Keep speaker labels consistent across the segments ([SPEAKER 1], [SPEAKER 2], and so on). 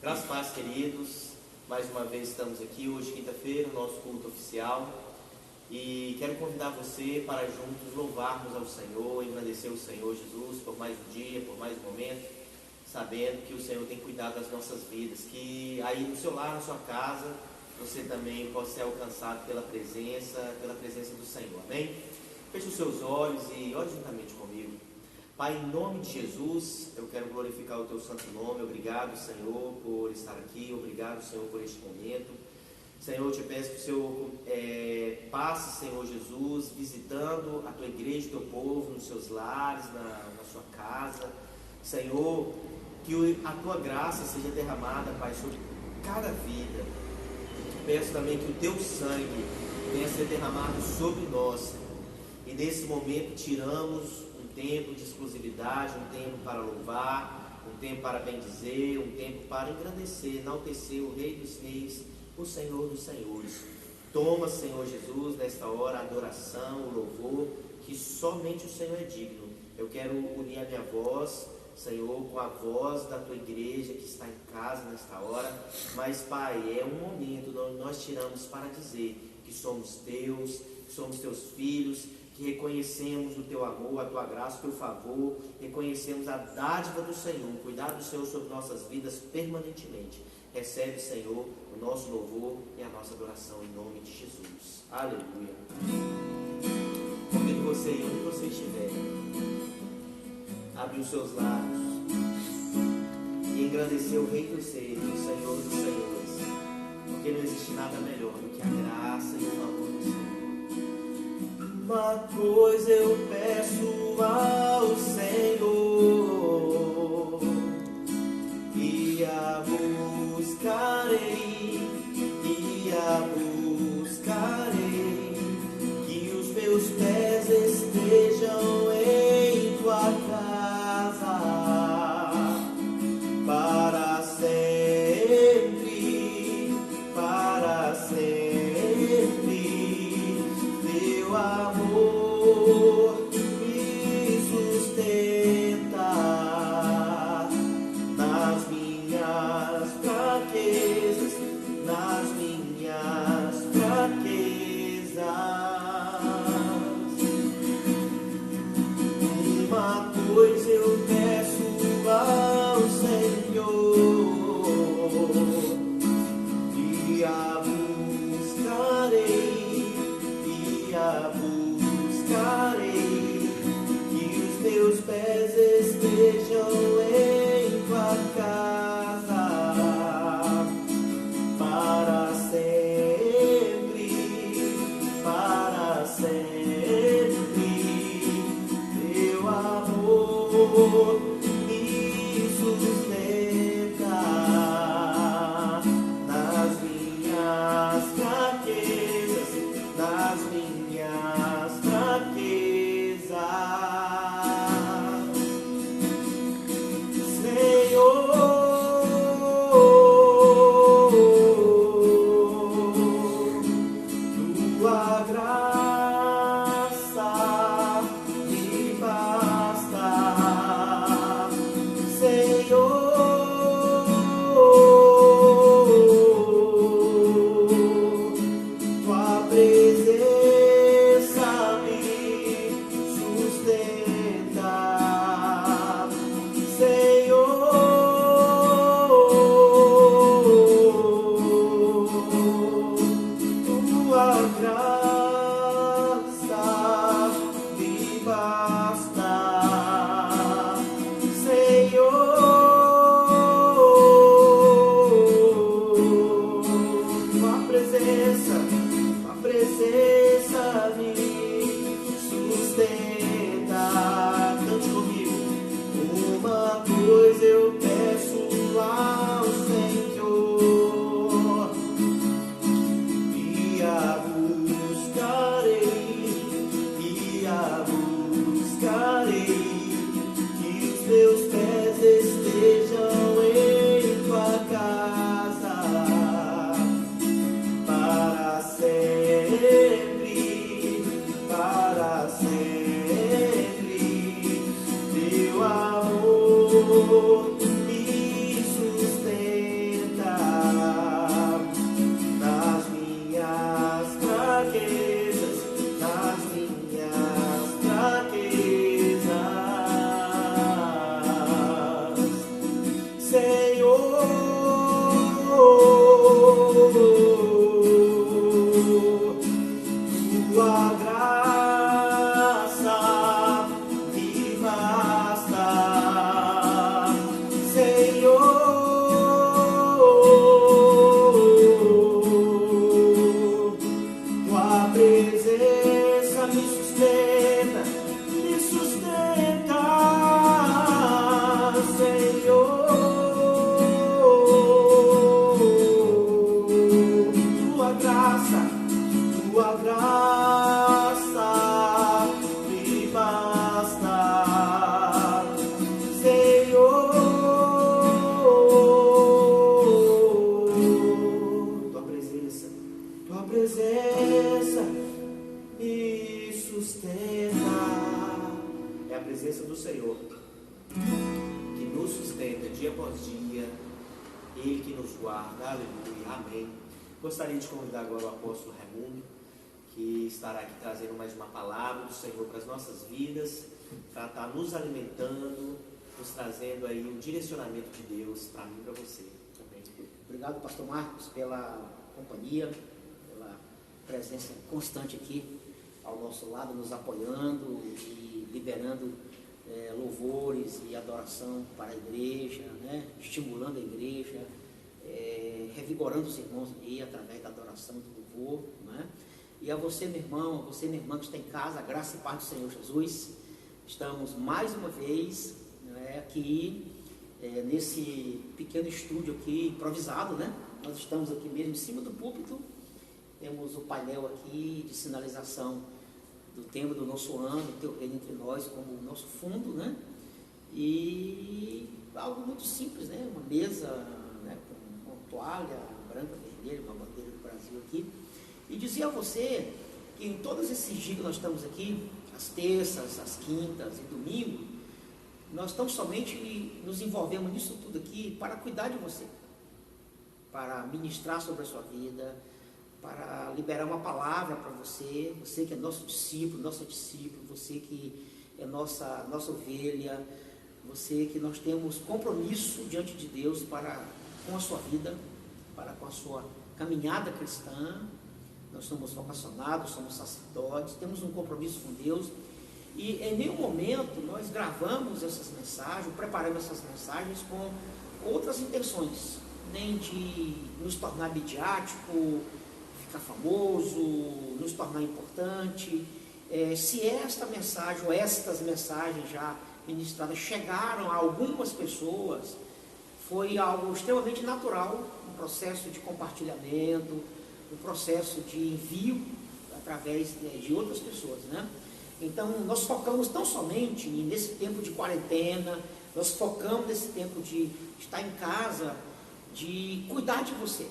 [SPEAKER 1] Graças a Deus, queridos, mais uma vez estamos aqui, hoje quinta-feira, nosso culto oficial, e quero convidar você para juntos louvarmos ao Senhor, engrandecer o Senhor Jesus por mais um dia, por mais um momento, sabendo que o Senhor tem cuidado das nossas vidas, que aí no seu lar, na sua casa, você também possa ser alcançado pela presença do Senhor, amém? Feche os seus olhos e ore juntamente comigo. Pai, em nome de Jesus, eu quero glorificar o Teu santo nome. Obrigado, Senhor, por estar aqui. Obrigado, Senhor, por este momento. Senhor, eu te peço que o Senhor passe, Senhor Jesus, visitando a Tua igreja, o Teu povo, nos seus lares, na sua casa. Senhor, que a Tua graça seja derramada, Pai, sobre cada vida. Peço também que o Teu sangue venha a ser derramado sobre nós. E nesse momento tiramos um tempo de exclusividade, um tempo para louvar, um tempo para bendizer, um tempo para engrandecer, enaltecer o Rei dos Reis, o Senhor dos Senhores. Toma, Senhor Jesus, nesta hora a adoração, o louvor, que somente o Senhor é digno. Eu quero unir a minha voz, Senhor, com a voz da Tua igreja que está em casa nesta hora. Mas, Pai, é um momento onde nós tiramos para dizer que somos Teus, que somos Teus filhos, que reconhecemos o Teu amor, a Tua graça, o Teu favor, reconhecemos a dádiva do Senhor, o cuidado do Senhor sobre nossas vidas permanentemente. Recebe, Senhor, o nosso louvor e a nossa adoração em nome de Jesus. Aleluia. Convido você, onde você estiver, abre os seus lábios e engrandecer o Rei dos Reis, o Senhor dos Senhores, porque não existe nada melhor do que a graça e o favor do Senhor. Uma coisa eu peço ao Senhor, e a buscarei, que os meus pés estejam em Tua casa, para sempre, para sempre. Teu amor me sustenta nas minhas fraquezas, Uma coisa eu peço ao Senhor, e a buscarei, que os meus pés estejam em Tua casa, Senhor. Tua graça me basta, Senhor. Tua presença me sustenta, Senhor. Tua graça me basta, Senhor. Tua presença me sustenta. É a presença do Senhor que nos sustenta dia após dia, Ele que nos guarda. Aleluia, amém. Gostaria de convidar agora o apóstolo Raimundo, que estará aqui trazendo mais uma palavra do Senhor para as nossas vidas, para estar nos alimentando, nos trazendo aí um direcionamento de Deus para mim e para você. Amém.
[SPEAKER 2] Obrigado, pastor Marcos, pela companhia, pela presença constante aqui ao nosso lado, nos apoiando e liberando louvores e adoração para a igreja, né? Estimulando a igreja, revigorando os irmãos aí através da adoração e do louvor, né? E a você, meu irmão, a você, minha irmã que está em casa, a graça e paz do Senhor Jesus. Estamos mais uma vez, né, aqui nesse pequeno estúdio aqui improvisado, né? Nós estamos aqui mesmo em cima do púlpito, temos o painel aqui de sinalização do tema do nosso ano, o Teu Reino entre nós, como o nosso fundo, né? E algo muito simples, né? Uma mesa, né, com uma toalha branca, vermelha, uma bandeira do Brasil aqui. E dizer a você que em todos esses dias que nós estamos aqui, as terças, as quintas e domingo, nós tão somente nos envolvemos nisso tudo aqui para cuidar de você, para ministrar sobre a sua vida, para liberar uma palavra para você, você que é nosso discípulo, nossa discípula, você que é nossa ovelha, você que nós temos compromisso diante de Deus com a sua vida, com a sua caminhada cristã. Nós somos vocacionados, somos sacerdotes, temos um compromisso com Deus, e em nenhum momento nós gravamos essas mensagens, preparamos essas mensagens com outras intenções, nem de nos tornar midiático, ficar famoso, nos tornar importante. Se esta mensagem ou estas mensagens já ministradas chegaram a algumas pessoas, foi algo extremamente natural, um processo de compartilhamento, um processo de envio através de outras pessoas, né? Então nós focamos tão somente nesse tempo de quarentena, nós focamos nesse tempo de estar em casa, de cuidar de você,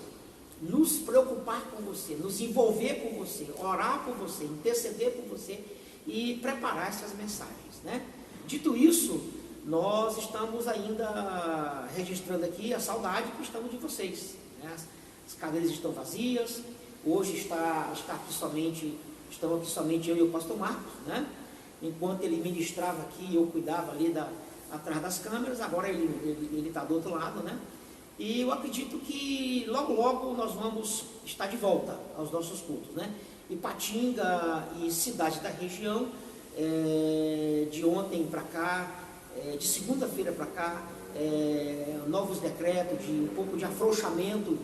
[SPEAKER 2] nos preocupar com você, nos envolver com você, orar por você, interceder por você e preparar essas mensagens, né? Dito isso, nós estamos ainda registrando aqui a saudade que estamos de vocês, né? As cadeiras estão vazias, hoje estão aqui somente eu e o pastor Marcos, né? Enquanto ele ministrava aqui, eu cuidava ali atrás das câmeras, agora ele está do outro lado, né? E eu acredito que logo logo nós vamos estar de volta aos nossos cultos, né? Ipatinga e cidades da região, de ontem para cá, de segunda-feira para cá, novos decretos de um pouco de afrouxamento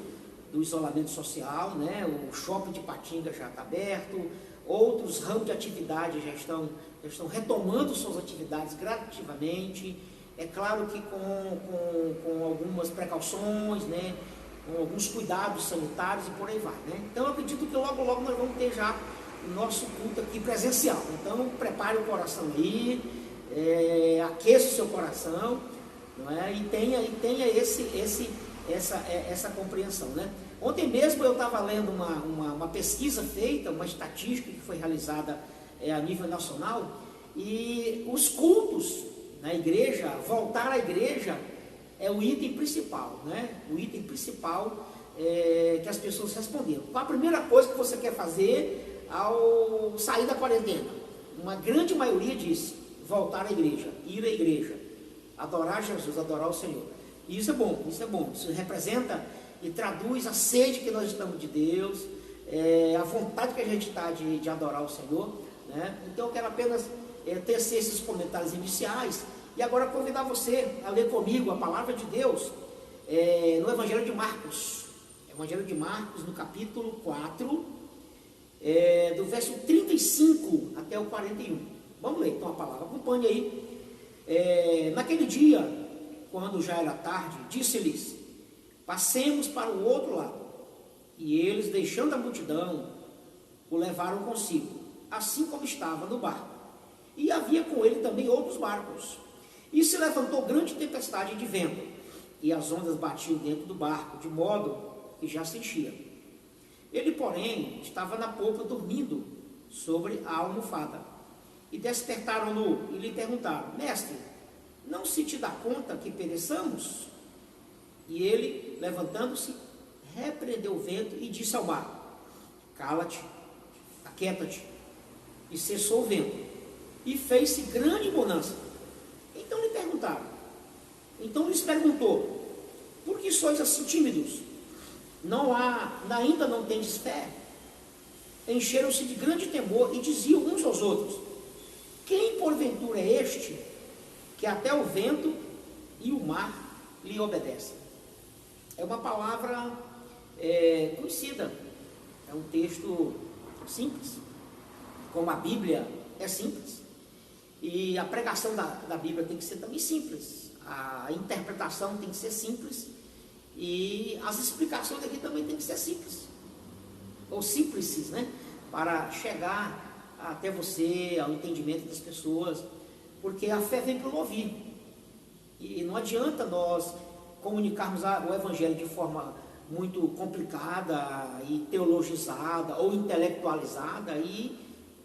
[SPEAKER 2] do isolamento social, né? O shopping de Ipatinga já está aberto, outros ramos de atividade já estão retomando suas atividades gradativamente. É claro que com algumas precauções, né? Com alguns cuidados sanitários e por aí vai, né? Então eu acredito que logo logo nós vamos ter já o nosso culto aqui presencial. Então prepare o coração aí, aqueça o seu coração, não é? E tenha essa compreensão, né? Ontem mesmo eu estava lendo uma pesquisa feita, uma estatística que foi realizada a nível nacional, e os cultos na igreja, voltar à igreja é o item principal, né? O item principal que as pessoas responderam. Qual a primeira coisa que você quer fazer ao sair da quarentena? Uma grande maioria disse voltar à igreja, ir à igreja, adorar Jesus, adorar o Senhor. E isso é bom, isso é bom. Isso representa e traduz a sede que nós estamos de Deus, a vontade que a gente está de adorar o Senhor, né? Então eu quero apenas tecer esses comentários iniciais e agora convidar você a ler comigo a palavra de Deus no Evangelho de Marcos. Evangelho de Marcos, no capítulo 4, do verso 35 até o 41. Vamos ler então a palavra, acompanhe aí. Naquele dia, quando já era tarde, disse-lhes: passemos para o outro lado. E eles, deixando a multidão, o levaram consigo, assim como estava no barco. E havia com ele também outros barcos. E se levantou grande tempestade de vento, e as ondas batiam dentro do barco, de modo que já se enchia. Ele, porém, estava na polpa dormindo sobre a almofada. E despertaram-no e lhe perguntaram: mestre, não se te dá conta que pereçamos? E ele, levantando-se, repreendeu o vento e disse ao mar: cala-te, aquieta-te. E cessou o vento, e fez-se grande bonança. Então lhes perguntou: por que sois assim tímidos? Ainda não tendes fé? Encheram-se de grande temor e diziam uns aos outros: quem porventura é este, que até o vento e o mar lhe obedecem? É uma palavra conhecida, é um texto simples, como a Bíblia é simples, e a pregação da Bíblia tem que ser também simples, a interpretação tem que ser simples, e as explicações aqui também tem que ser simples, ou simples, né? Para chegar até você, ao entendimento das pessoas, porque a fé vem pelo ouvir, e não adianta nós comunicarmos o Evangelho de forma muito complicada e teologizada ou intelectualizada e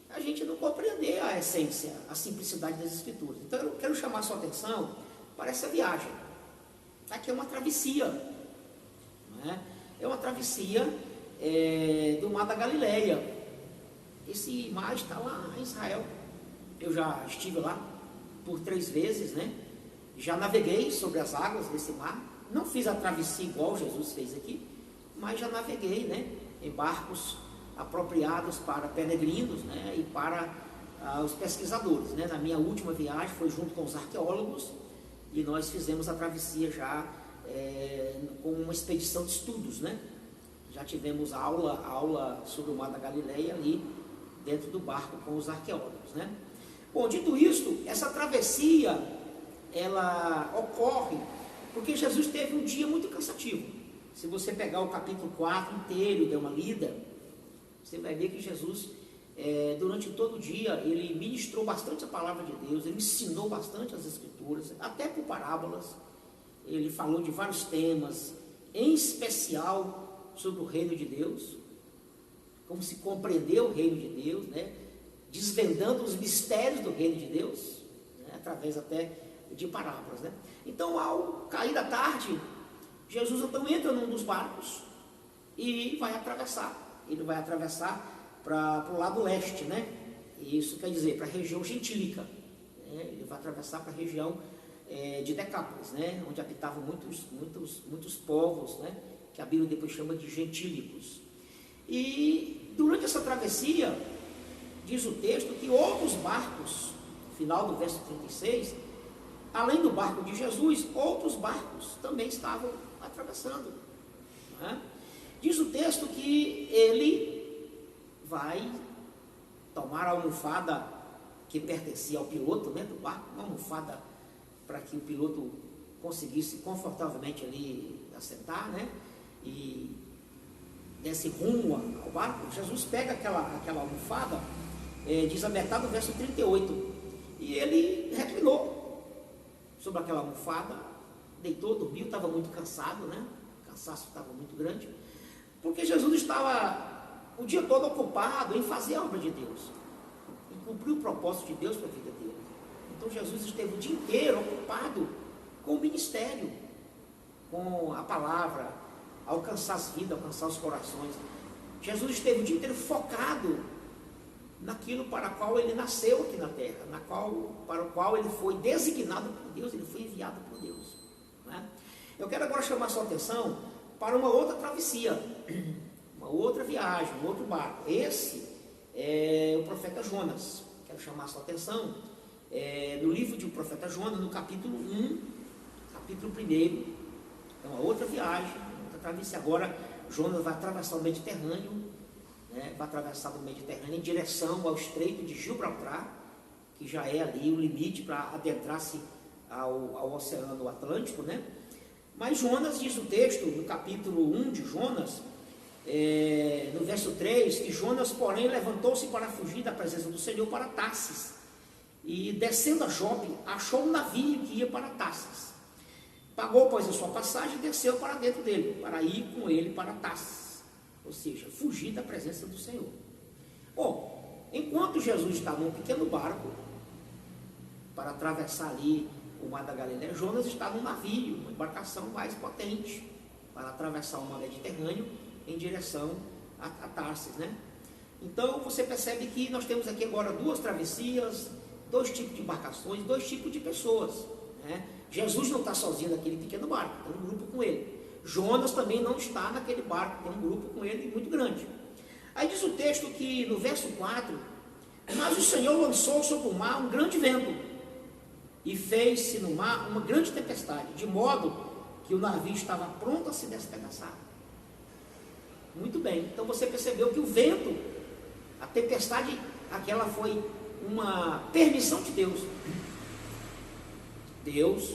[SPEAKER 2] a gente não compreender a essência, a simplicidade das Escrituras. Então eu quero chamar a sua atenção para essa viagem. Aqui é uma travessia, não é? É uma travessia do Mar da Galileia. Esse mar está lá em Israel. Eu já estive lá por 3 vezes, né? Já naveguei sobre as águas desse mar. Não fiz a travessia igual Jesus fez aqui, mas já naveguei, né, em barcos apropriados para peregrinos, né, e para os pesquisadores, né. Na minha última viagem foi junto com os arqueólogos e nós fizemos a travessia já com uma expedição de estudos, né. Já tivemos aula sobre o Mar da Galileia ali dentro do barco com os arqueólogos, né. Bom, dito isto, essa travessia ela ocorre porque Jesus teve um dia muito cansativo. Se você pegar o capítulo 4 inteiro e der uma lida, você vai ver que Jesus, durante todo o dia, ele ministrou bastante a palavra de Deus, ele ensinou bastante as Escrituras, até por parábolas. Ele falou de vários temas, em especial sobre o reino de Deus, como se compreender o reino de Deus, né? Desvendando os mistérios do reino de Deus, né? Através até de parábolas, né? Então, ao cair da tarde, Jesus então entra num dos barcos e vai atravessar. Ele vai atravessar para o lado leste, né? Isso quer dizer, para a região gentílica, né? Ele vai atravessar para a região de Decápolis, né? Onde habitavam muitos povos, né? Que a Bíblia depois chama de gentílicos. E durante essa travessia, diz o texto que outros barcos, no final do verso 36, além do barco de Jesus, outros barcos também estavam atravessando, né? Diz o texto que ele vai tomar a almofada que pertencia ao piloto, né, do barco, uma almofada para que o piloto conseguisse confortavelmente ali assentar, né, e desse rumo ao barco. Jesus pega aquela almofada, diz a metade do verso 38, e ele reclinou sobre aquela almofada, deitou, dormiu, estava muito cansado, né? O cansaço estava muito grande, porque Jesus estava o dia todo ocupado em fazer a obra de Deus, em cumprir o propósito de Deus para a vida dele. Então Jesus esteve o dia inteiro ocupado com o ministério, com a palavra, alcançar as vidas, alcançar os corações. Jesus esteve o dia inteiro focado naquilo para o qual ele nasceu aqui na terra, para o qual ele foi designado por Deus, ele foi enviado por Deus, né? Eu quero agora chamar sua atenção para uma outra travessia, uma outra viagem, um outro barco. Esse é o profeta Jonas. Quero chamar sua atenção no livro de o profeta Jonas, no capítulo 1, capítulo 1. É uma outra viagem, outra travessia. Agora Jonas vai atravessar o Mediterrâneo, né? Vai atravessar o Mediterrâneo em direção ao Estreito de Gibraltar, que já é ali o limite para adentrar-se ao Oceano Atlântico, né? Mas Jonas, diz o texto, no capítulo 1 de Jonas, no verso 3, que Jonas, porém, levantou-se para fugir da presença do Senhor para Tarsis, e descendo a Jope, achou um navio que ia para Tarsis. Pagou, pois, a sua passagem e desceu para dentro dele, para ir com ele para Tarsis, ou seja, fugir da presença do Senhor. Bom, enquanto Jesus está num pequeno barco, para atravessar ali o mar da Galileia, Jonas está num navio, uma embarcação mais potente, para atravessar o mar Mediterrâneo em direção a Tarsis, né? Então você percebe que nós temos aqui agora duas travessias, dois tipos de embarcações, dois tipos de pessoas, né? Jesus não está sozinho naquele pequeno barco, tem um grupo com ele. Jonas também não está naquele barco, tem um grupo com ele muito grande. Aí diz o texto que no verso 4, mas o Senhor lançou sobre o mar um grande vento, e fez-se no mar uma grande tempestade, de modo que o navio estava pronto a se despedaçar. Muito bem, então você percebeu que o vento, a tempestade, aquela foi uma permissão de Deus. Deus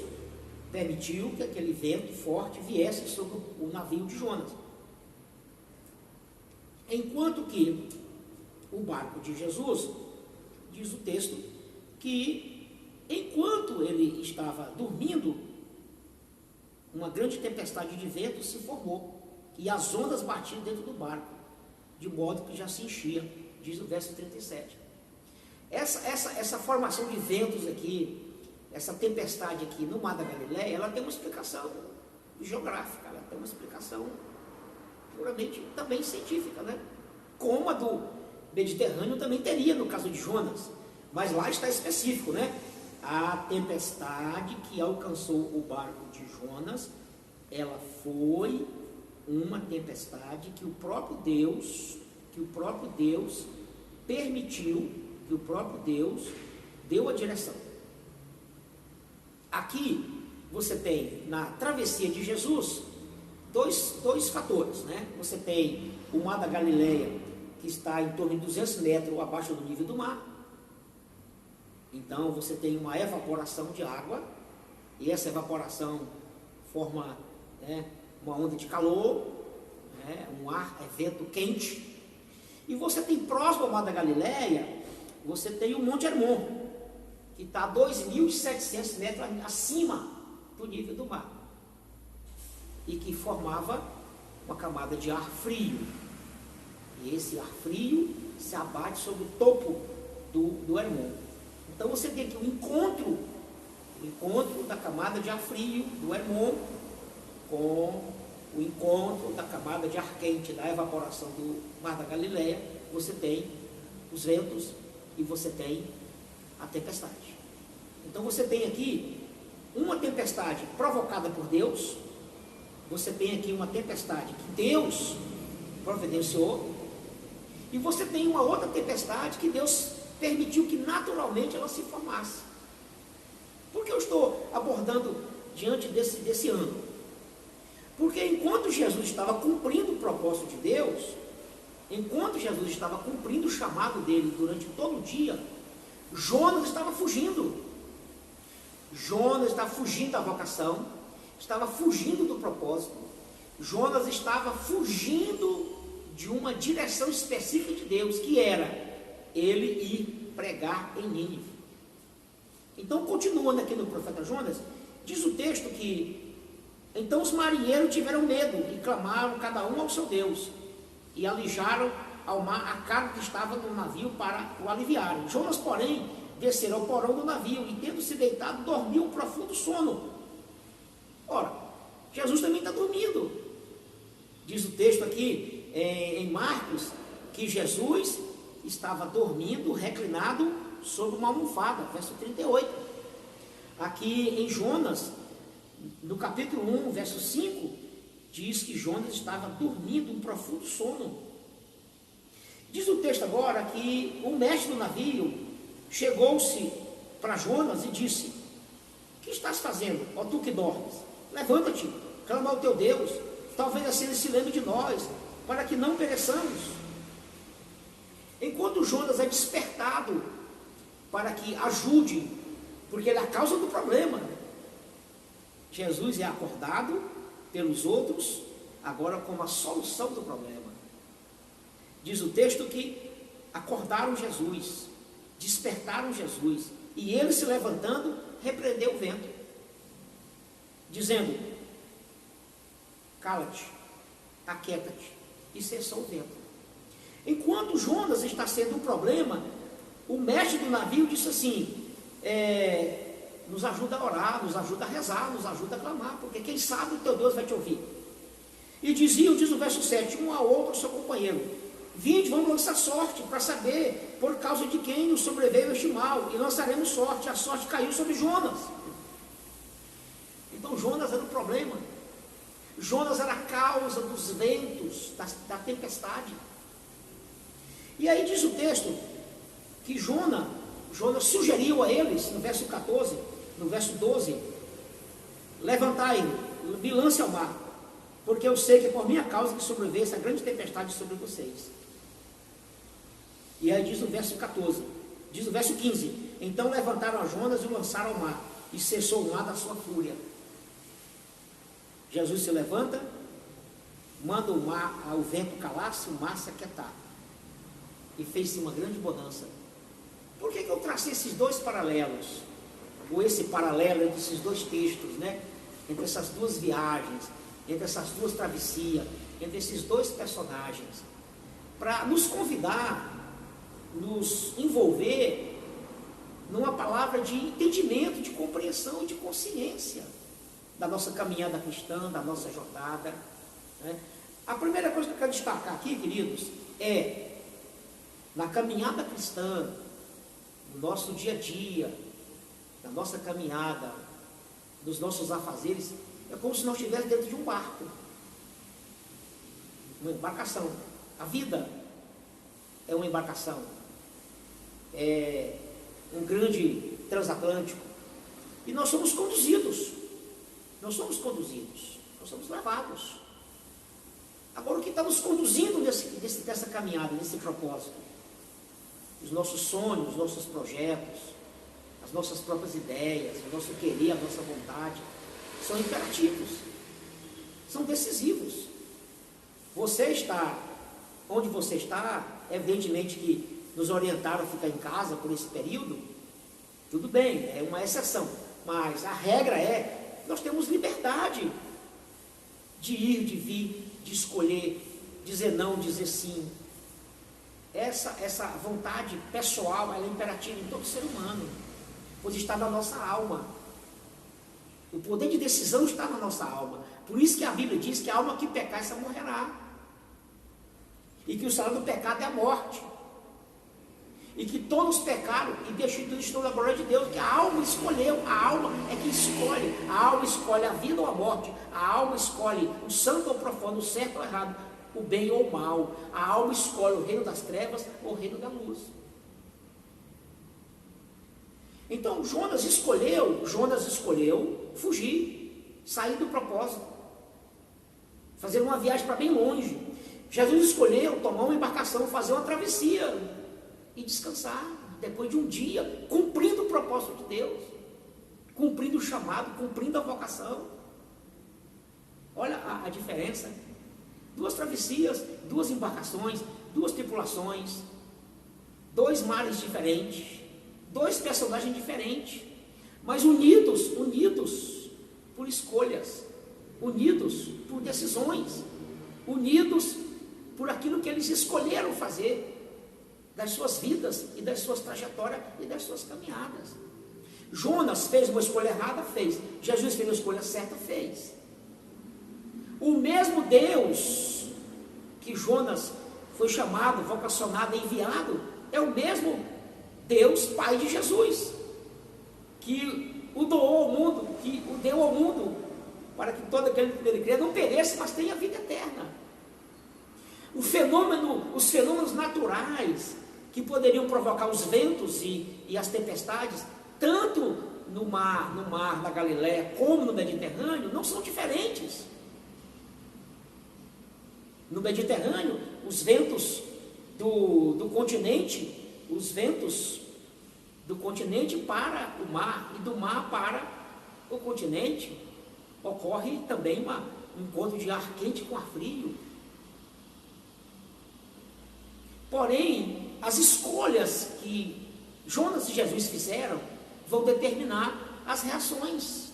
[SPEAKER 2] permitiu que aquele vento forte viesse sobre o navio de Jonas. Enquanto que o barco de Jesus, diz o texto, que enquanto ele estava dormindo, uma grande tempestade de vento se formou, e as ondas batiam dentro do barco, de modo que já se enchia, diz o verso 37. Essa formação de ventos aqui, essa tempestade aqui no mar da Galileia, ela tem uma explicação geográfica, ela tem uma explicação puramente também científica, né? Como a do Mediterrâneo também teria no caso de Jonas, mas lá está específico, né? A tempestade que alcançou o barco de Jonas, ela foi uma tempestade que o próprio Deus permitiu, que o próprio Deus deu a direção. Aqui você tem na travessia de Jesus dois fatores, né? Você tem o mar da Galileia, que está em torno de 200 metros abaixo do nível do mar. Então você tem uma evaporação de água, e essa evaporação forma, né, uma onda de calor, né, um ar, vento quente. E você tem próximo ao mar da Galileia, você tem o Monte Hermon, que está a 2.700 metros acima do nível do mar, e que formava uma camada de ar frio. E esse ar frio se abate sobre o topo do Hermon. Então você tem aqui o encontro da camada de ar frio do Hermon com o encontro da camada de ar quente da evaporação do mar da Galileia. Você tem os ventos e você tem a tempestade. Então você tem aqui uma tempestade provocada por Deus, você tem aqui uma tempestade que Deus providenciou, e você tem uma outra tempestade que Deus permitiu que naturalmente ela se formasse. Por que eu estou abordando diante desse ano? Porque enquanto Jesus estava cumprindo o propósito de Deus, enquanto Jesus estava cumprindo o chamado dele durante todo o dia, Jonas estava fugindo. Jonas estava fugindo da vocação, estava fugindo do propósito. Jonas estava fugindo de uma direção específica de Deus, que era ele ir pregar em Nínive. Então, continuando aqui no profeta Jonas, diz o texto que então os marinheiros tiveram medo e clamaram cada um ao seu Deus, e alijaram ao mar a carga que estava no navio para o aliviarem. Jonas, porém, desceu ao porão do navio e, tendo se deitado, dormiu um profundo sono. Ora, Jesus também está dormindo. Diz o texto aqui em Marcos que Jesus estava dormindo, reclinado sobre uma almofada, verso 38. Aqui em Jonas, No capítulo 1, verso 5, diz que Jonas estava dormindo um profundo sono. Diz o texto agora que o mestre do navio chegou-se para Jonas e disse: o que estás fazendo, ó tu que dormes? Levanta-te, clama ao teu Deus, talvez assim ele se lembre de nós, para que não pereçamos. Enquanto Jonas é despertado para que ajude, porque ele é a causa do problema, Jesus é acordado pelos outros, agora como a solução do problema. Diz o texto que acordaram Jesus, despertaram Jesus, e ele, se levantando, repreendeu o vento, dizendo: cala-te, aquieta-te, e cessou o vento. Enquanto Jonas está sendo um problema, o mestre do navio disse assim: nos ajuda a orar, nos ajuda a rezar, nos ajuda a clamar, porque quem sabe o teu Deus vai te ouvir. E diz o verso 7, um ao outro, ao seu companheiro: vinde, vamos lançar sorte, para saber por causa de quem nos sobreveio este mal, e lançaremos sorte. A sorte caiu sobre Jonas. Então Jonas era o problema, Jonas era a causa dos ventos, da tempestade. E aí diz o texto que Jonas sugeriu a eles, no verso 14, no verso 12: levantai, me lance ao mar, porque eu sei que é por minha causa que sobreveio essa grande tempestade sobre vocês. E aí diz o verso 14, diz o verso 15: então levantaram a Jonas e o lançaram ao mar, e cessou o mar da sua fúria. Jesus se levanta, manda o vento calar-se, o mar se aquietar, e fez-se uma grande bonança. Por que eu tracei esses dois paralelos, ou esse paralelo entre esses dois textos, né? Entre essas duas viagens, entre essas duas travessias, entre esses dois personagens, para nos convidar, nos envolver numa palavra de entendimento, de compreensão e de consciência da nossa caminhada cristã, da nossa jornada, né? A primeira coisa que eu quero destacar aqui, queridos, é na caminhada cristã, no nosso dia a dia, na nossa caminhada, nos nossos afazeres, é como se nós estivéssemos dentro de um barco, uma embarcação. A vida é uma embarcação, é um grande transatlântico, e nós somos conduzidos, nós somos levados. Agora, o que está nos conduzindo nessa caminhada, nesse propósito? Os nossos sonhos, os nossos projetos, as nossas próprias ideias, o nosso querer, a nossa vontade, são imperativos, são decisivos. Você está onde você está, evidentemente que nos orientaram a ficar em casa por esse período, tudo bem, é uma exceção, mas a regra é, nós temos liberdade de ir, de vir, de escolher, dizer não, dizer sim. Essa vontade pessoal, ela é imperativa em todo ser humano, pois está na nossa alma. O poder de decisão está na nossa alma. Por isso que a Bíblia diz que a alma que pecar, essa morrerá. E que o salário do pecado é a morte. E que todos pecaram e destituídos estão na glória de Deus, que a alma escolheu, a alma é que escolhe. A alma escolhe a vida ou a morte. A alma escolhe o santo ou o profano, o certo ou o errado, o bem ou o mal. A alma escolhe o reino das trevas ou o reino da luz. Então Jonas escolheu fugir, sair do propósito, fazer uma viagem para bem longe. Jesus escolheu tomar uma embarcação, fazer uma travessia e descansar, depois de um dia, cumprindo o propósito de Deus, cumprindo o chamado, cumprindo a vocação. Olha a diferença. 2 travessias, 2 embarcações, 2 tripulações, 2 mares diferentes, 2 personagens diferentes, mas unidos por escolhas, unidos por decisões, unidos por aquilo que eles escolheram fazer, das suas vidas e das suas trajetórias e das suas caminhadas. Jonas fez uma escolha errada? Fez. Jesus fez uma escolha certa? Fez. O mesmo Deus que Jonas foi chamado, vocacionado, enviado, é o mesmo Deus, Pai de Jesus, que o doou ao mundo, que o deu ao mundo para que todo aquele que nele crê não pereça, mas tenha vida eterna. Os fenômenos naturais que poderiam provocar os ventos e as tempestades, tanto no mar da Galileia como no Mediterrâneo, não são diferentes. No Mediterrâneo, os ventos do continente, para o mar e do mar para o continente, ocorre também um encontro de ar quente com ar frio. Porém, as escolhas que Jonas e Jesus fizeram vão determinar as reações,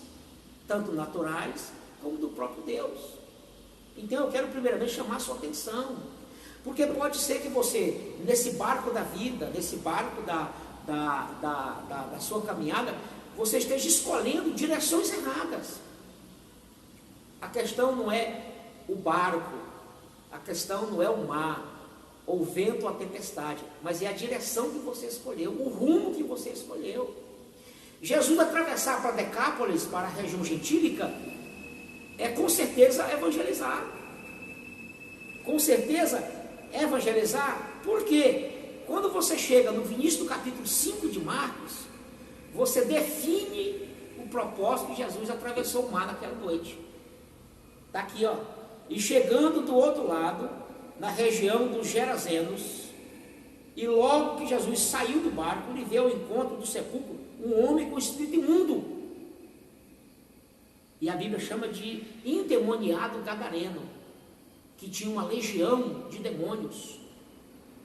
[SPEAKER 2] tanto naturais como do próprio Deus. Então eu quero primeiramente chamar a sua atenção, porque pode ser que você, nesse barco da vida, nesse barco da sua caminhada, você esteja escolhendo direções erradas. A questão não é o barco, a questão não é o mar, ou o vento ou a tempestade, mas é a direção que você escolheu, o rumo que você escolheu. Jesus atravessar para Decápolis, para a região gentílica, é com certeza evangelizar. Com certeza evangelizar, porque quando você chega no início do capítulo 5 de Marcos, você define o propósito que Jesus atravessou o mar naquela noite. Está aqui, ó. E chegando do outro lado, na região dos Gerazenos, e logo que Jesus saiu do barco, lhe veio ao encontro do sepulcro um homem com espírito imundo, e a Bíblia chama de endemoniado gadareno, que tinha uma legião de demônios.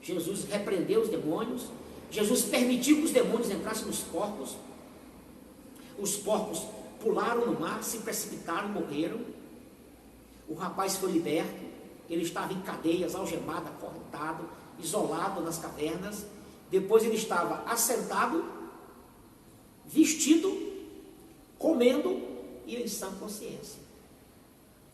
[SPEAKER 2] Jesus repreendeu os demônios, Jesus permitiu que os demônios entrassem nos porcos, os porcos pularam no mar, se precipitaram, morreram. O rapaz foi liberto, ele estava em cadeias, algemado, acorrentado, isolado nas cavernas. Depois ele estava assentado, vestido, comendo e em sã consciência.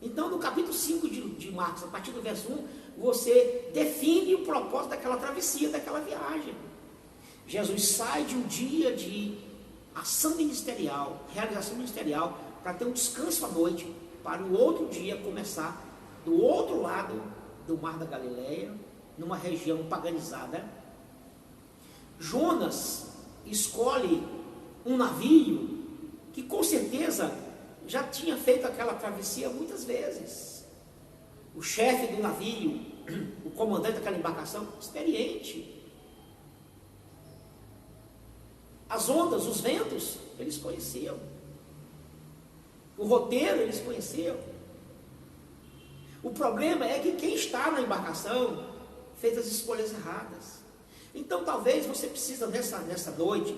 [SPEAKER 2] Então, no capítulo 5 de Marcos, a partir do verso 1, você define o propósito daquela travessia, daquela viagem. Jesus sai de um dia de ação ministerial, realização ministerial, para ter um descanso à noite, para o outro dia começar do outro lado do Mar da Galileia, numa região paganizada. Jonas escolhe um navio que com certeza já tinha feito aquela travessia muitas vezes. O chefe do navio, o comandante daquela embarcação, experiente. As ondas, os ventos, eles conheciam. O roteiro, eles conheciam. O problema é que quem está na embarcação fez as escolhas erradas. Então talvez você precisa nessa noite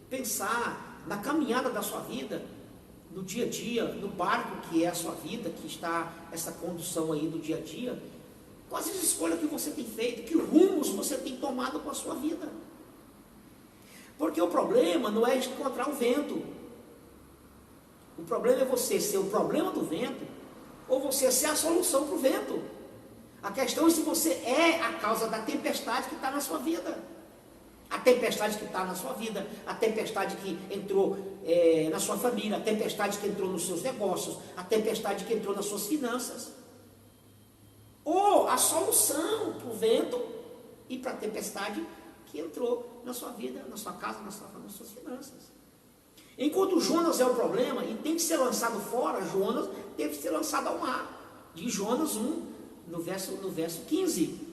[SPEAKER 2] pensar na caminhada da sua vida, no dia a dia, no barco que é a sua vida, que está essa condução aí do dia a dia. Quais as escolhas que você tem feito, que rumos você tem tomado com a sua vida. Porque o problema não é encontrar o vento. O problema é você ser o problema do vento, ou você ser a solução para o vento. A questão é se você é a causa da tempestade que está na sua vida. A tempestade que está na sua vida, a tempestade que entrou na sua família, a tempestade que entrou nos seus negócios, a tempestade que entrou nas suas finanças. Ou a solução para o vento e para a tempestade que entrou na sua vida, na sua casa, nas suas finanças. Enquanto Jonas é o problema e tem que ser lançado fora, Jonas teve que ser lançado ao mar. De Jonas 1, no verso 15.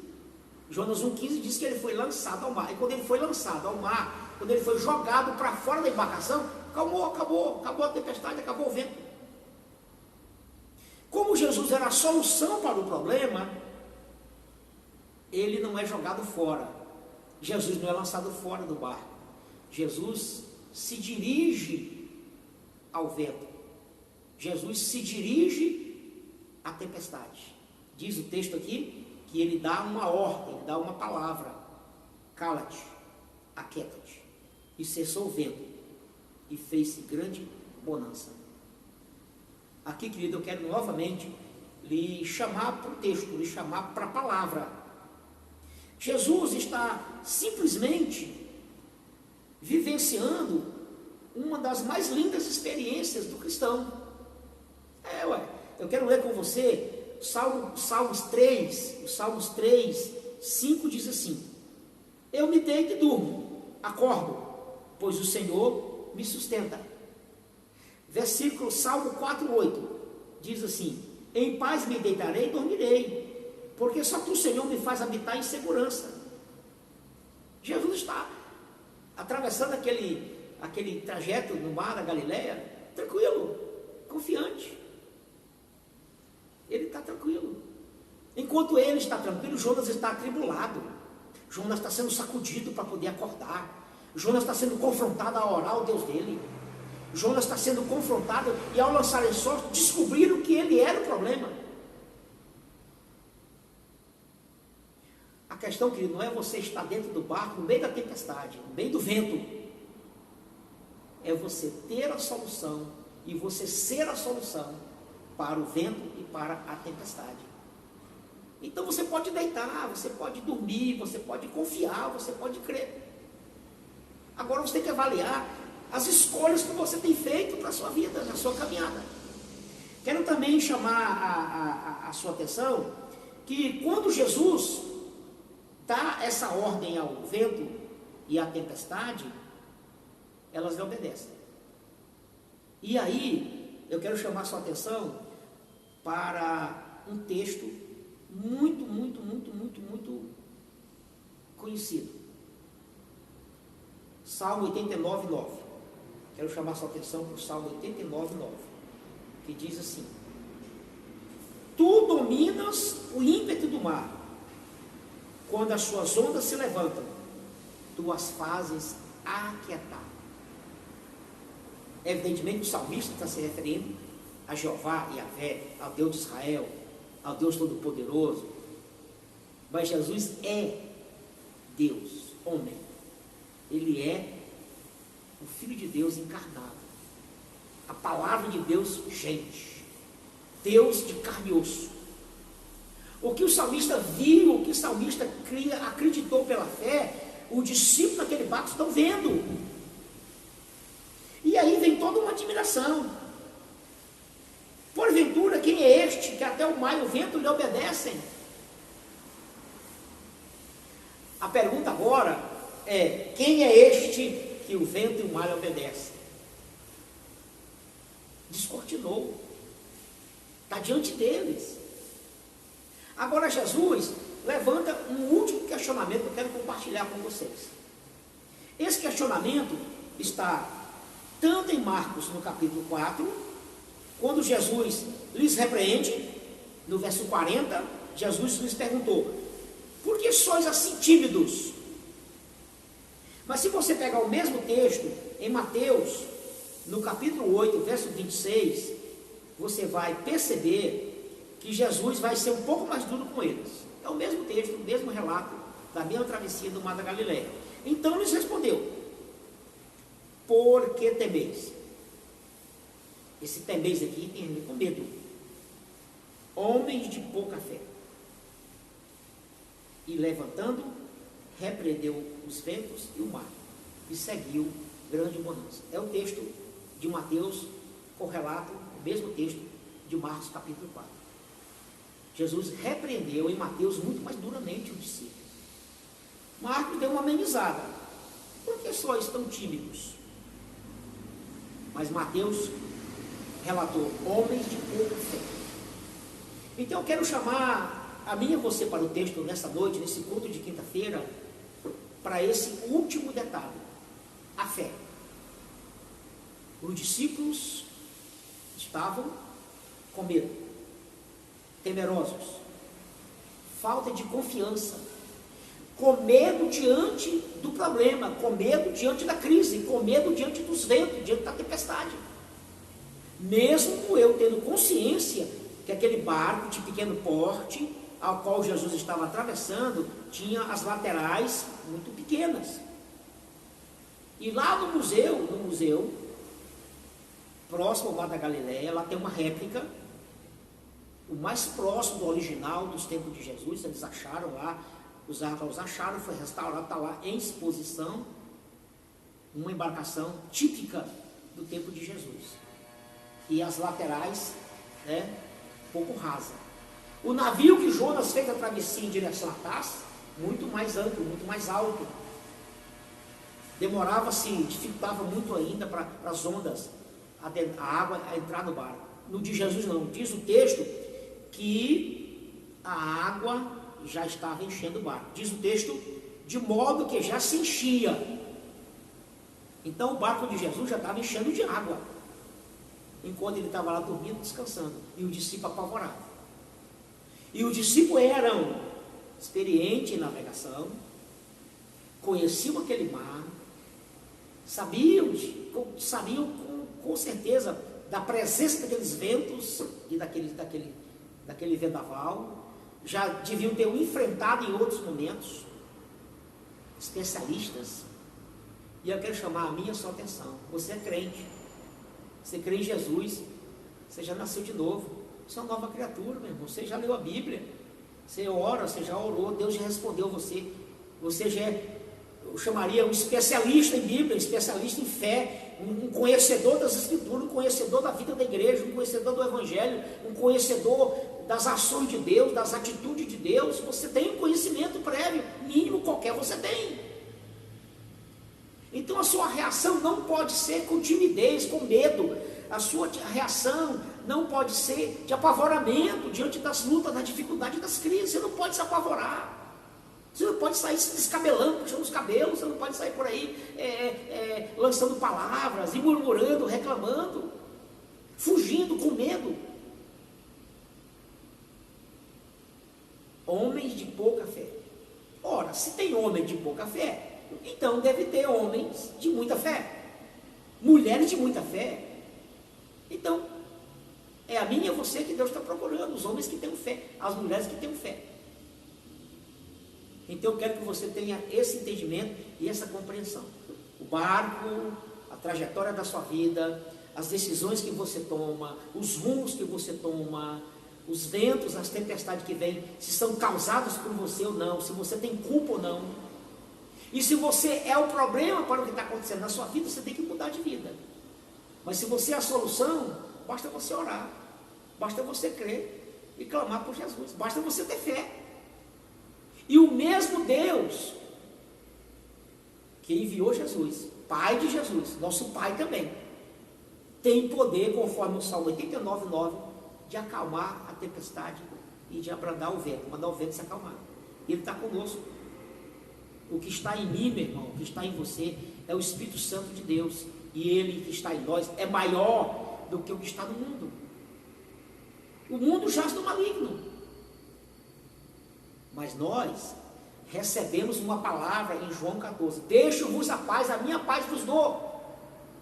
[SPEAKER 2] Jonas 1,15 diz que ele foi lançado ao mar. E quando ele foi lançado ao mar, quando ele foi jogado para fora da embarcação, acabou a tempestade, acabou o vento. Como Jesus era a solução para o problema, ele não é jogado fora. Jesus não é lançado fora do barco. Jesus se dirige ao vento. Jesus se dirige à tempestade. Diz o texto aqui que ele dá uma ordem, ele dá uma palavra: cala-te, aquieta-te. E cessou o vento, e fez-se grande bonança. Aqui, querido, eu quero novamente lhe chamar para o texto, lhe chamar para a palavra. Jesus está simplesmente vivenciando uma das mais lindas experiências do cristão. eu quero ler com você Salmos 3, 5 diz assim: eu me deito e durmo, acordo, pois o Senhor me sustenta. Salmo 4:8 diz assim: em paz me deitarei e dormirei, porque só tu, Senhor, me faz habitar em segurança. Jesus está atravessando aquele trajeto no mar da Galileia, tranquilo, confiante. Ele está tranquilo. Enquanto ele está tranquilo, Jonas está atribulado. Jonas está sendo sacudido para poder acordar. Jonas está sendo confrontado a orar ao Deus dele. Jonas está sendo confrontado e, ao lançar em sorte, descobriram que ele era o problema. A questão, querido, não é você estar dentro do barco, no meio da tempestade, no meio do vento. É você ter a solução e você ser a solução para o vento e para a tempestade. Então você pode deitar, você pode dormir, você pode confiar, você pode crer. Agora você tem que avaliar as escolhas que você tem feito para a sua vida, na sua caminhada. Quero também chamar a sua atenção que quando Jesus dá essa ordem ao vento e à tempestade, elas lhe obedecem. E aí, eu quero chamar a sua atenção para um texto muito conhecido. Salmo 89, 9. Quero chamar a sua atenção para o Salmo 89, 9, que diz assim: tu dominas o ímpeto do mar, quando as suas ondas se levantam, tu as fazes aquietar. Evidentemente o salmista está se referindo a Jeová, Yahvé, ao Deus de Israel, ao Deus Todo-Poderoso. Mas Jesus é Deus, homem. Ele é o Filho de Deus encarnado. A palavra de Deus, gente. Deus de carne e osso. O que o salmista viu, o que o salmista acreditou pela fé, os discípulos naquele barco estão vendo. E aí vem toda uma admiração. Porventura, quem é este que até o mar e o vento lhe obedecem? A pergunta agora é: quem é este que o vento e o mar lhe obedecem? Descortinou. Está diante deles. Agora Jesus levanta um último questionamento que eu quero compartilhar com vocês. Esse questionamento está tanto em Marcos, no capítulo 4, quando Jesus lhes repreende, no verso 40, Jesus lhes perguntou: por que sois assim tímidos? Mas se você pegar o mesmo texto em Mateus, no capítulo 8, verso 26, você vai perceber que Jesus vai ser um pouco mais duro com eles. É o mesmo texto, o mesmo relato da mesma travessia do mar da Galileia. Então lhes respondeu: por que temeis? Esse temeis aqui tem a ver com medo. Homens de pouca fé. E levantando, repreendeu os ventos e o mar, e seguiu grande bonança. É o texto de Mateus, correlato, o mesmo texto de Marcos capítulo 4. Jesus repreendeu em Mateus muito mais duramente os discípulos. Marcos deu uma amenizada. Por que só estão tímidos? Mas Mateus relatou homens de pouca fé. Então eu quero chamar a mim e você para o texto nessa noite, nesse culto de quinta-feira, para esse último detalhe: a fé. Os discípulos estavam com medo, temerosos, falta de confiança, com medo diante do problema, com medo diante da crise, com medo diante dos ventos, diante da tempestade. Mesmo eu tendo consciência que aquele barco de pequeno porte, ao qual Jesus estava atravessando, tinha as laterais muito pequenas. E lá no museu, próximo ao Mar da Galileia, lá tem uma réplica, o mais próximo do original dos tempos de Jesus. Eles acharam lá, os arqueólogos acharam, foi restaurado, está lá em exposição, uma embarcação típica do tempo de Jesus. E as laterais, pouco rasa. O navio que Jonas fez a travessia em direção a Tarsis, muito mais amplo, muito mais alto. Demorava-se, dificultava muito ainda para as ondas, a água a entrar no barco. No de Jesus não, diz o texto que a água já estava enchendo o barco. Diz o texto, de modo que já se enchia. Então o barco de Jesus já estava enchendo de água, enquanto ele estava lá dormindo, descansando, e o discípulo apavorado. E os discípulos eram experientes em navegação, conheciam aquele mar, sabiam com certeza da presença daqueles ventos e daquele vendaval, já deviam ter enfrentado em outros momentos, especialistas. E eu quero chamar a minha sua atenção. Você é crente, você crê em Jesus, você já nasceu de novo, você é uma nova criatura, meu irmão. Você já leu a Bíblia, você ora, você já orou, Deus já respondeu você. Você já é, eu chamaria um especialista em Bíblia, um especialista em fé, um conhecedor das Escrituras, um conhecedor da vida da igreja, um conhecedor do Evangelho, um conhecedor das ações de Deus, das atitudes de Deus. Você tem um conhecimento prévio, mínimo qualquer você tem. Então a sua reação não pode ser com timidez, com medo. A sua reação não pode ser de apavoramento diante das lutas, da dificuldade, das crises. Você não pode se apavorar. Você não pode sair se descabelando, puxando os cabelos. Você não pode sair por aí lançando palavras e murmurando, reclamando, fugindo com medo. Homens de pouca fé. Ora, se tem homem de pouca fé, então deve ter homens de muita fé, mulheres de muita fé. Então, é a mim e a você que Deus está procurando, os homens que têm fé, as mulheres que têm fé. Então eu quero que você tenha esse entendimento e essa compreensão. O barco, a trajetória da sua vida, as decisões que você toma, os rumos que você toma, os ventos, as tempestades que vêm, se são causados por você ou não, se você tem culpa ou não. E se você é o problema para o que está acontecendo na sua vida, você tem que mudar de vida. Mas se você é a solução, basta você orar, basta você crer e clamar por Jesus, basta você ter fé. E o mesmo Deus que enviou Jesus, Pai de Jesus, nosso Pai também, tem poder, conforme o Salmo 89:9, de acalmar a tempestade e de abrandar o vento, mandar o vento se acalmar. Ele está conosco. O que está em mim, meu irmão, o que está em você, é o Espírito Santo de Deus. E Ele que está em nós é maior do que o que está no mundo. O mundo jaz no maligno. Mas nós recebemos uma palavra em João 14. Deixo-vos a paz, a minha paz vos dou.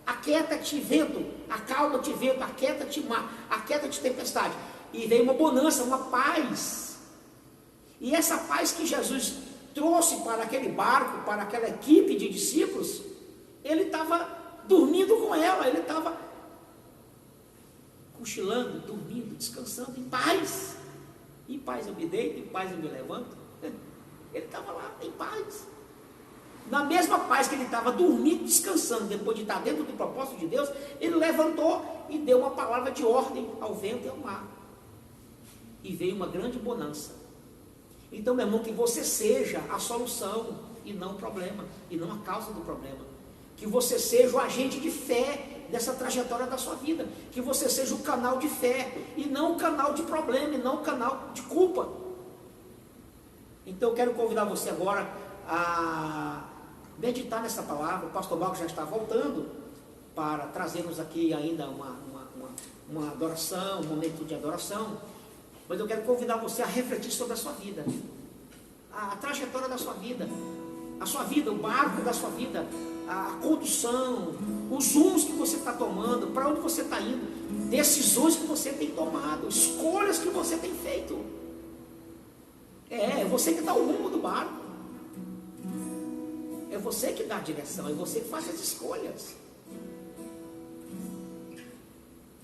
[SPEAKER 2] Aquieta-te vento, acalma-te vento, aquieta-te mar, aquieta-te tempestade. E vem uma bonança, uma paz. E essa paz que Jesus trouxe para aquele barco, para aquela equipe de discípulos, ele estava dormindo com ela, ele estava cochilando, dormindo, descansando, em paz. Em paz eu me deito, em paz eu me levanto. Ele estava lá, em paz. Na mesma paz que ele estava dormindo, descansando, depois de estar dentro do propósito de Deus, ele levantou e deu uma palavra de ordem ao vento e ao mar. E veio uma grande bonança. Então, meu irmão, que você seja a solução e não o problema, e não a causa do problema. Que você seja o agente de fé dessa trajetória da sua vida. Que você seja o canal de fé e não o canal de problema, e não o canal de culpa. Então, eu quero convidar você agora a meditar nessa palavra. O pastor Marcos já está voltando para trazermos aqui ainda uma adoração, um momento de adoração. Mas eu quero convidar você a refletir sobre a sua vida, a trajetória da sua vida, o barco da sua vida, a condução, os rumos que você está tomando, para onde você está indo, decisões que você tem tomado, escolhas que você tem feito. É você que dá o rumo do barco, é você que dá a direção, é você que faz as escolhas.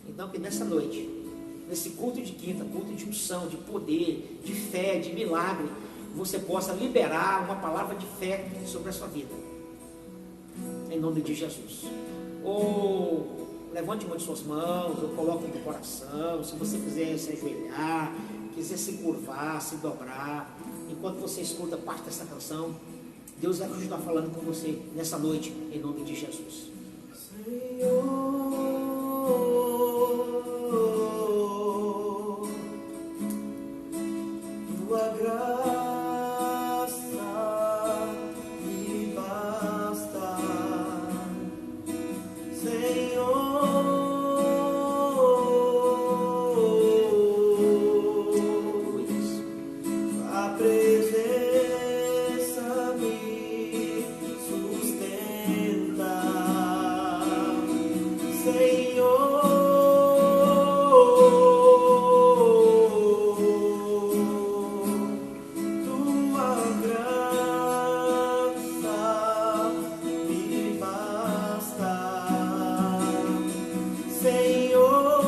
[SPEAKER 2] Então que nessa noite, nesse culto de quinta, culto de unção, de poder, de fé, de milagre, você possa liberar uma palavra de fé sobre a sua vida, em nome de Jesus. levante uma de suas mãos, ou coloque no coração. Se você quiser se ajoelhar, quiser se curvar, se dobrar, enquanto você escuta parte dessa canção, Deus vai continuar falando com você nessa noite, em nome de Jesus.
[SPEAKER 1] Senhor, tua graça me basta, Senhor. A presença me sustenta, Senhor. Tua graça me basta, Senhor.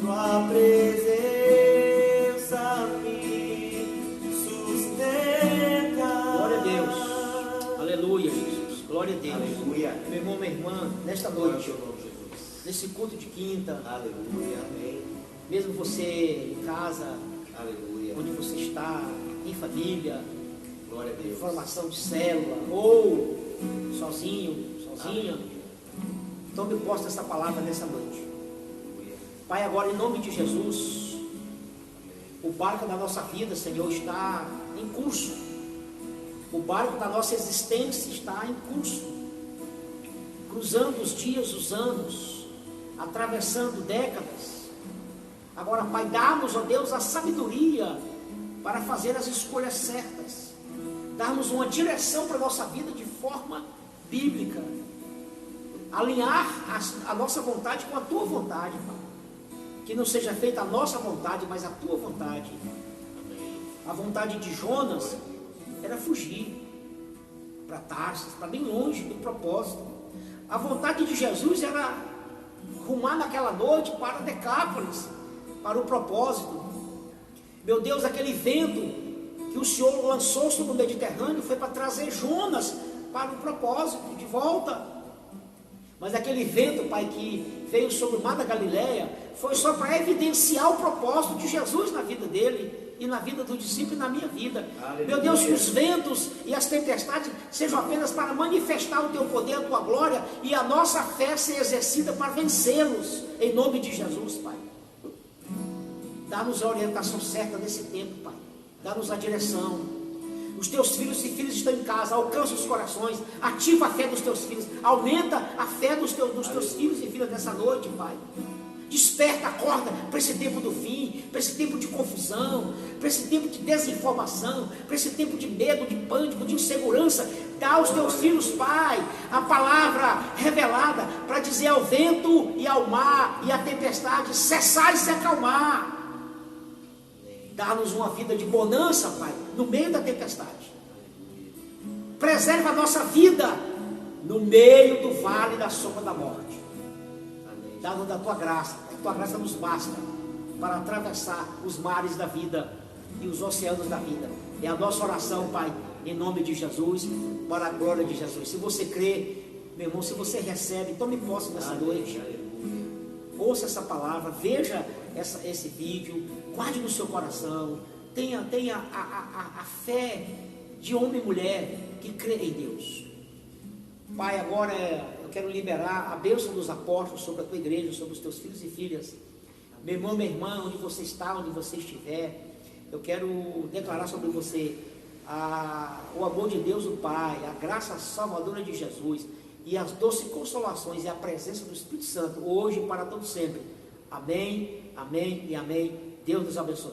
[SPEAKER 1] Tua presença me sustenta.
[SPEAKER 2] Glória a Deus. Aleluia, Jesus. Glória a Deus.
[SPEAKER 1] Aleluia.
[SPEAKER 2] Meu irmão, minha irmã, nesta
[SPEAKER 1] Glória ao
[SPEAKER 2] noite,
[SPEAKER 1] teu nome, Jesus.
[SPEAKER 2] nesse culto de quinta,
[SPEAKER 1] Aleluia. Amém.
[SPEAKER 2] mesmo você em casa,
[SPEAKER 1] Aleluia.
[SPEAKER 2] onde você está, em família,
[SPEAKER 1] Glória a Deus.
[SPEAKER 2] formação de célula, ou sozinho, sozinha,
[SPEAKER 1] Aleluia.
[SPEAKER 2] tome posse dessa palavra nessa noite.
[SPEAKER 1] Aleluia.
[SPEAKER 2] Pai, agora em nome de Jesus, o barco da nossa vida, Senhor, está em curso. O barco da nossa existência está em curso. Cruzando os dias, os anos, atravessando décadas. Agora, Pai, dá-nos, ó Deus, a sabedoria para fazer as escolhas certas. Dar-nos uma direção para a nossa vida de forma bíblica. Alinhar a nossa vontade com a Tua vontade, Pai. Que não seja feita a nossa vontade, mas a Tua vontade. A vontade de Jonas era fugir para Tarsis, para bem longe do propósito. A vontade de Jesus era rumar naquela noite para Decápolis, para o propósito. Meu Deus, aquele vento que o Senhor lançou sobre o Mediterrâneo foi para trazer Jonas para o propósito, de volta. Mas aquele vento, Pai, que veio sobre o mar da Galileia, foi só para evidenciar o propósito de Jesus na vida dele, e na vida do discípulo e na minha vida.
[SPEAKER 1] Aleluia.
[SPEAKER 2] Meu Deus, que os ventos e as tempestades sejam apenas para manifestar o Teu poder, a Tua glória, e a nossa fé ser exercida para vencê-los, em nome de Jesus, Pai. Dá-nos a orientação certa nesse tempo, Pai. Dá-nos a direção. Os Teus filhos e filhas estão em casa, alcança os corações, ativa a fé dos Teus filhos, aumenta a fé dos teus filhos e filhas nessa noite, Pai. Desperta, acorda para esse tempo do fim, para esse tempo de confusão, para esse tempo de desinformação, para esse tempo de medo, de pânico, de insegurança. Dá aos Teus filhos, Pai, a palavra revelada para dizer ao vento e ao mar e à tempestade: cessar e se acalmar. Dá-nos uma vida de bonança, Pai, no meio da tempestade. Preserva a nossa vida no meio do vale da sombra da morte. Dá-nos da Tua graça, a Tua graça nos basta para atravessar os mares da vida e os oceanos da vida. É a nossa oração, Pai, em nome de Jesus, para a glória de Jesus. Se você crê, meu irmão, se você recebe, tome posse nessa noite. Ouça essa palavra, veja esse vídeo, guarde no seu coração, tenha a fé de homem e mulher que crê em Deus. Pai, agora eu quero liberar a bênção dos apóstolos sobre a Tua igreja, sobre os Teus filhos e filhas. Meu irmão, minha irmã, onde você está, onde você estiver, eu quero declarar sobre você o amor de Deus, o Pai, a graça salvadora de Jesus e as doces consolações e a presença do Espírito Santo, hoje e para todo sempre. Amém, amém e amém. Deus nos abençoe.